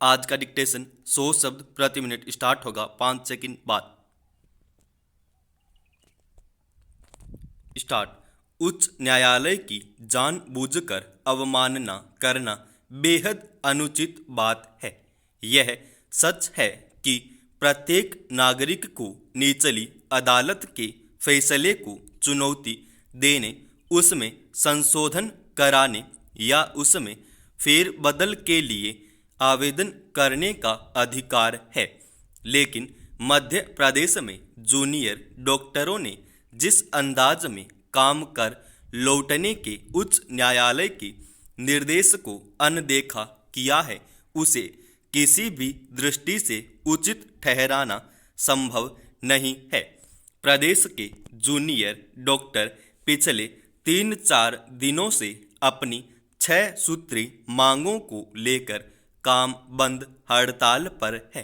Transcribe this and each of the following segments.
आज का डिक्टेशन 100 शब्द प्रति मिनट स्टार्ट होगा 5 सेकंड बाद। स्टार्ट। उच्च न्यायालय की जानबूझकर अवमानना करना बेहद अनुचित बात है। यह सच है कि प्रत्येक नागरिक को निचली अदालत के फैसले को चुनौती देने, उसमें संशोधन कराने या उसमें फेरबदल के लिए आवेदन करने का अधिकार है। लेकिन मध्य प्रदेश में जूनियर डॉक्टरों ने जिस अंदाज में काम कर लौटने के उच्च न्यायालय के निर्देश को अनदेखा किया है, उसे किसी भी दृष्टि से उचित ठहराना संभव नहीं है। प्रदेश के जूनियर डॉक्टर पिछले 3-4 दिनों से अपनी 6 सूत्री मांगों को लेकर काम बंद हड़ताल पर है।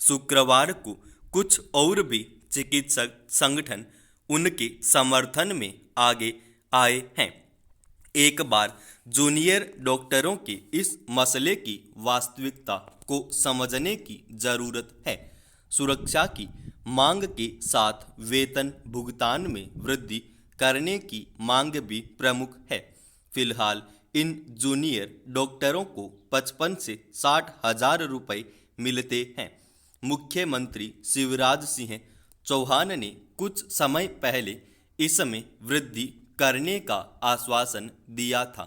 शुक्रवार को कुछ और भी चिकित्सक संगठन उनके समर्थन में आगे आए हैं। एक बार जूनियर डॉक्टरों के इस मसले की वास्तविकता को समझने की जरूरत है। सुरक्षा की मांग के साथ वेतन भुगतान में वृद्धि करने की मांग भी प्रमुख है। फिलहाल इन जूनियर डॉक्टरों को 55 से 60 हजार रुपये मिलते हैं। मुख्यमंत्री शिवराज सिंह चौहान ने कुछ समय पहले इसमें वृद्धि करने का आश्वासन दिया था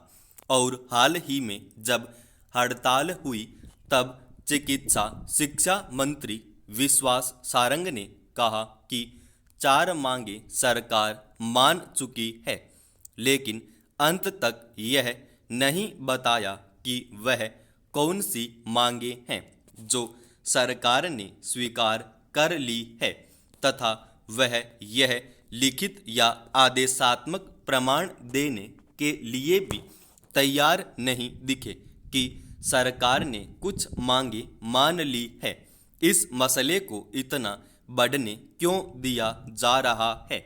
और हाल ही में जब हड़ताल हुई तब चिकित्सा शिक्षा मंत्री विश्वास सारंग ने कहा कि 4 मांगे सरकार मान चुकी है, लेकिन अंत तक यह नहीं बताया कि वह कौन सी मांगे हैं जो सरकार ने स्वीकार कर ली है तथा वह यह लिखित या आदेशात्मक प्रमाण देने के लिए भी तैयार नहीं दिखे कि सरकार ने कुछ मांगे मान ली है। इस मसले को इतना बढ़ने क्यों दिया जा रहा है?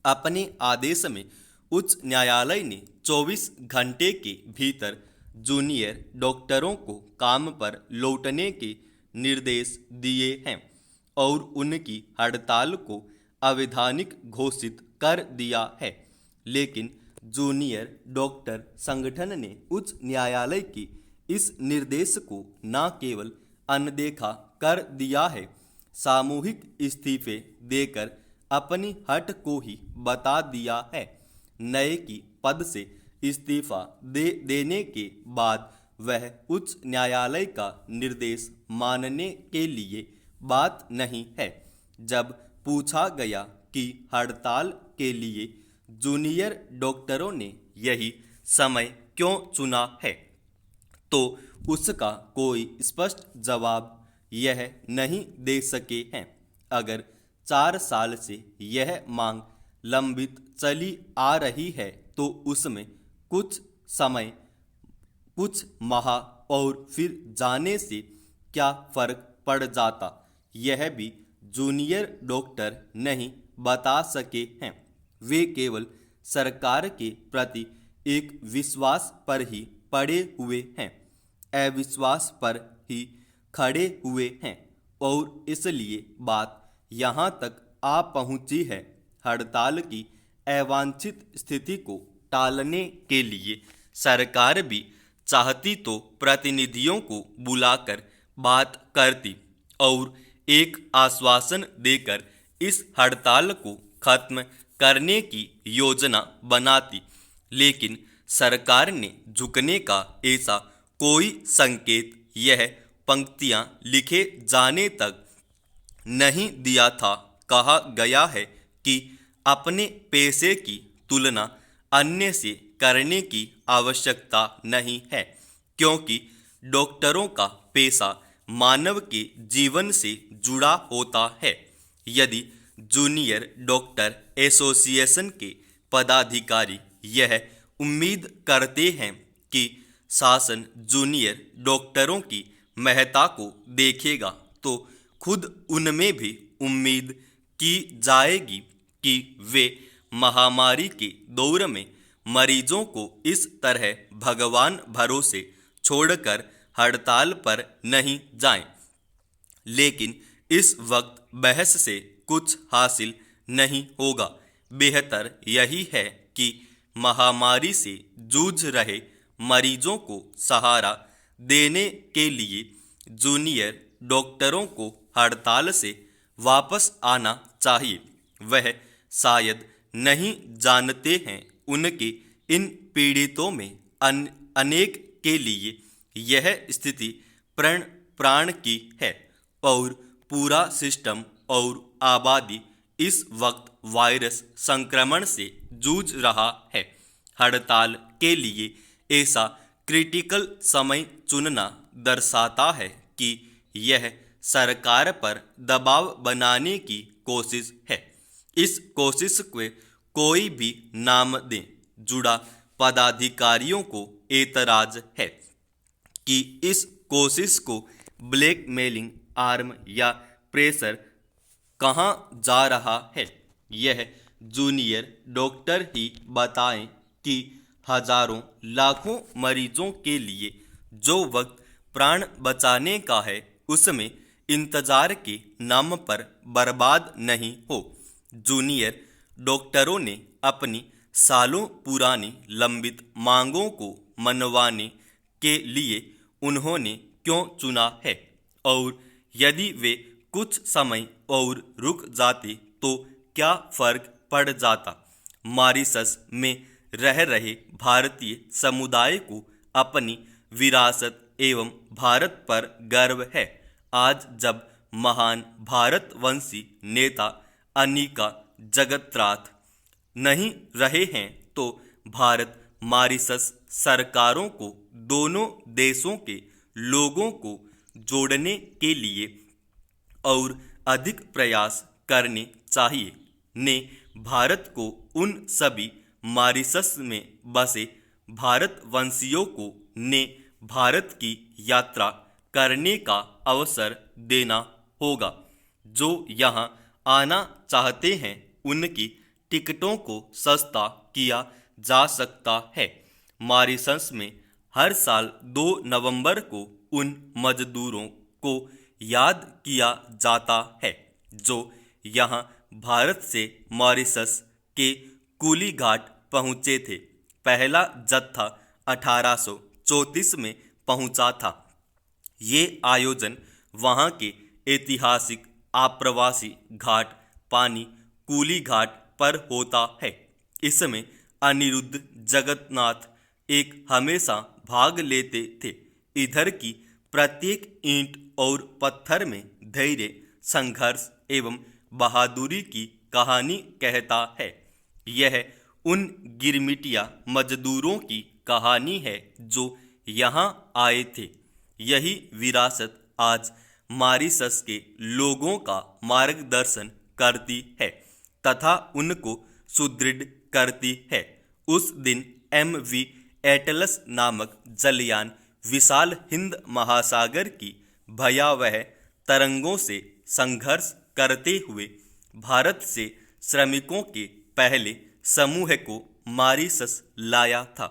अपने आदेश में उच्च न्यायालय ने 24 घंटे के भीतर जूनियर डॉक्टरों को काम पर लौटने के निर्देश दिए हैं और उनकी हड़ताल को अवैधानिक घोषित कर दिया है। लेकिन जूनियर डॉक्टर संगठन ने उच्च न्यायालय के इस निर्देश को न केवल अनदेखा कर दिया है, सामूहिक इस्तीफे देकर अपनी हट को ही बता दिया है। नए की पद से इस्तीफा देने के बाद वह उच्च न्यायालय का निर्देश मानने के लिए बात नहीं है। जब पूछा गया कि हड़ताल के लिए जूनियर डॉक्टरों ने यही समय क्यों चुना है, तो उसका कोई स्पष्ट जवाब यह नहीं दे सके हैं। अगर 4 साल से यह मांग लंबित चली आ रही है तो उसमें कुछ समय, कुछ माह और फिर जाने से क्या फर्क पड़ जाता, यह भी जूनियर डॉक्टर नहीं बता सके हैं। वे केवल सरकार के प्रति एक विश्वास पर ही पड़े हुए हैं, अविश्वास पर ही खड़े हुए हैं और इसलिए बात यहाँ तक आ पहुँची है। हड़ताल की अवांछित स्थिति को टालने के लिए सरकार भी चाहती तो प्रतिनिधियों को बुलाकर बात करती और एक आश्वासन देकर इस हड़ताल को खत्म करने की योजना बनाती, लेकिन सरकार ने झुकने का ऐसा कोई संकेत यह पंक्तियां लिखे जाने तक नहीं दिया था। कहा गया है कि अपने पेशे की तुलना अन्य से करने की आवश्यकता नहीं है, क्योंकि डॉक्टरों का पेशा मानव के जीवन से जुड़ा होता है। यदि जूनियर डॉक्टर एसोसिएशन के पदाधिकारी यह उम्मीद करते हैं कि शासन जूनियर डॉक्टरों की महत्ता को देखेगा, तो खुद उनमें भी उम्मीद की जाएगी कि वे महामारी के दौर में मरीजों को इस तरह भगवान भरोसे छोड़कर हड़ताल पर नहीं जाएं। लेकिन इस वक्त बहस से कुछ हासिल नहीं होगा। बेहतर यही है कि महामारी से जूझ रहे मरीजों को सहारा देने के लिए जूनियर डॉक्टरों को हड़ताल से वापस आना चाहिए। वह शायद नहीं जानते हैं उनके इन पीड़ितों में अनेक के लिए यह स्थिति प्राण की है और पूरा सिस्टम और आबादी इस वक्त वायरस संक्रमण से जूझ रहा है। हड़ताल के लिए ऐसा क्रिटिकल समय चुनना दर्शाता है कि यह सरकार पर दबाव बनाने की कोशिश है। इस कोशिश को कोई भी नाम दें, जुड़ा पदाधिकारियों को एतराज है कि इस कोशिश को ब्लैकमेलिंग आर्म या प्रेशर कहाँ जा रहा है। यह जूनियर डॉक्टर ही बताएं कि हजारों लाखों मरीजों के लिए जो वक्त प्राण बचाने का है उसमें इंतजार के नाम पर बर्बाद नहीं हो। जूनियर डॉक्टरों ने अपनी सालों पुरानी लंबित मांगों को मनवाने के लिए उन्होंने क्यों चुना है, और यदि वे कुछ समय और रुक जाते तो क्या फर्क पड़ जाता। मॉरिशस में रह रहे भारतीय समुदाय को अपनी विरासत एवं भारत पर गर्व है। आज जब महान भारतवंशी नेता अनिका जगत्राथ नहीं रहे हैं तो भारत मॉरिशस सरकारों को दोनों देशों के लोगों को जोड़ने के लिए और अधिक प्रयास करने चाहिए। ने भारत को उन सभी मॉरिशस में बसे भारतवंशियों को ने भारत की यात्रा करने का अवसर देना होगा। जो यहाँ आना चाहते हैं उनकी टिकटों को सस्ता किया जा सकता है। मॉरिशस में हर साल 2 नवंबर को उन मजदूरों को याद किया जाता है जो यहाँ भारत से मॉरिशस के कुली घाट पहुँचे थे। पहला जत्था 1834 में पहुँचा था। ये आयोजन वहाँ के ऐतिहासिक आप्रवासी घाट पानी कुली घाट पर होता है। इसमें अनिरुद्ध जगन्नाथ एक हमेशा भाग लेते थे। इधर की प्रत्येक ईंट और पत्थर में धैर्य, संघर्ष एवं बहादुरी की कहानी कहता है। यह उन गिरमिटिया मजदूरों की कहानी है जो यहाँ आए थे। यही विरासत आज मॉरिशस के लोगों का मार्गदर्शन करती है तथा उनको सुदृढ़ करती है। उस दिन MV एटलस नामक जलयान विशाल हिंद महासागर की भयावह तरंगों से संघर्ष करते हुए भारत से श्रमिकों के पहले समूह को मॉरिशस लाया था।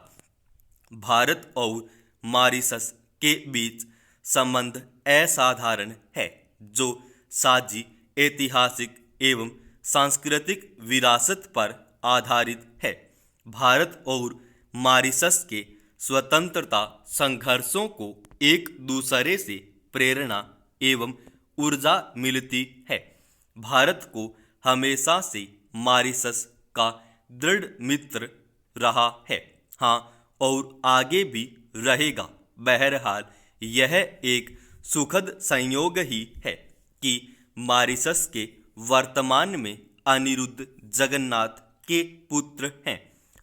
भारत और मॉरिशस के बीच संबंध असाधारण है जो साझी ऐतिहासिक एवं सांस्कृतिक विरासत पर आधारित है। भारत और मॉरिशस के स्वतंत्रता संघर्षों को एक दूसरे से प्रेरणा एवं ऊर्जा मिलती है। भारत को हमेशा से मॉरिशस का दृढ़ मित्र रहा है, हाँ, और आगे भी रहेगा। बहरहाल यह एक सुखद संयोग ही है कि मॉरिशस के वर्तमान में अनिरुद्ध जगन्नाथ के पुत्र हैं।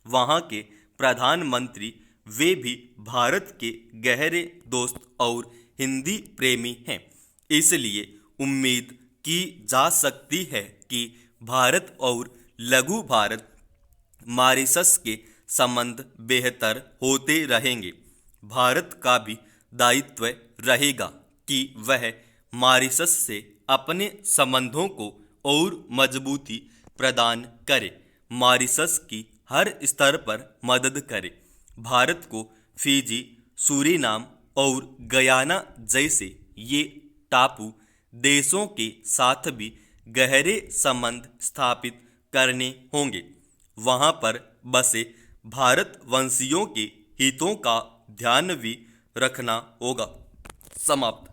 वहाँ के प्रधानमंत्री वे भी भारत के गहरे दोस्त और हिंदी प्रेमी हैं। इसलिए उम्मीद की जा सकती है कि भारत और लघु भारत मॉरिशस के संबंध बेहतर होते रहेंगे। भारत का भी दायित्व रहेगा कि वह मॉरिशस से अपने संबंधों को और मजबूती प्रदान करे, मॉरिशस की हर स्तर पर मदद करे। भारत को फिजी, सूरीनाम और गयाना जैसे ये टापू देशों के साथ भी गहरे संबंध स्थापित करने होंगे। वहां पर बसे भारतवंशियों के हितों का ध्यान भी रखना होगा। समाप्त।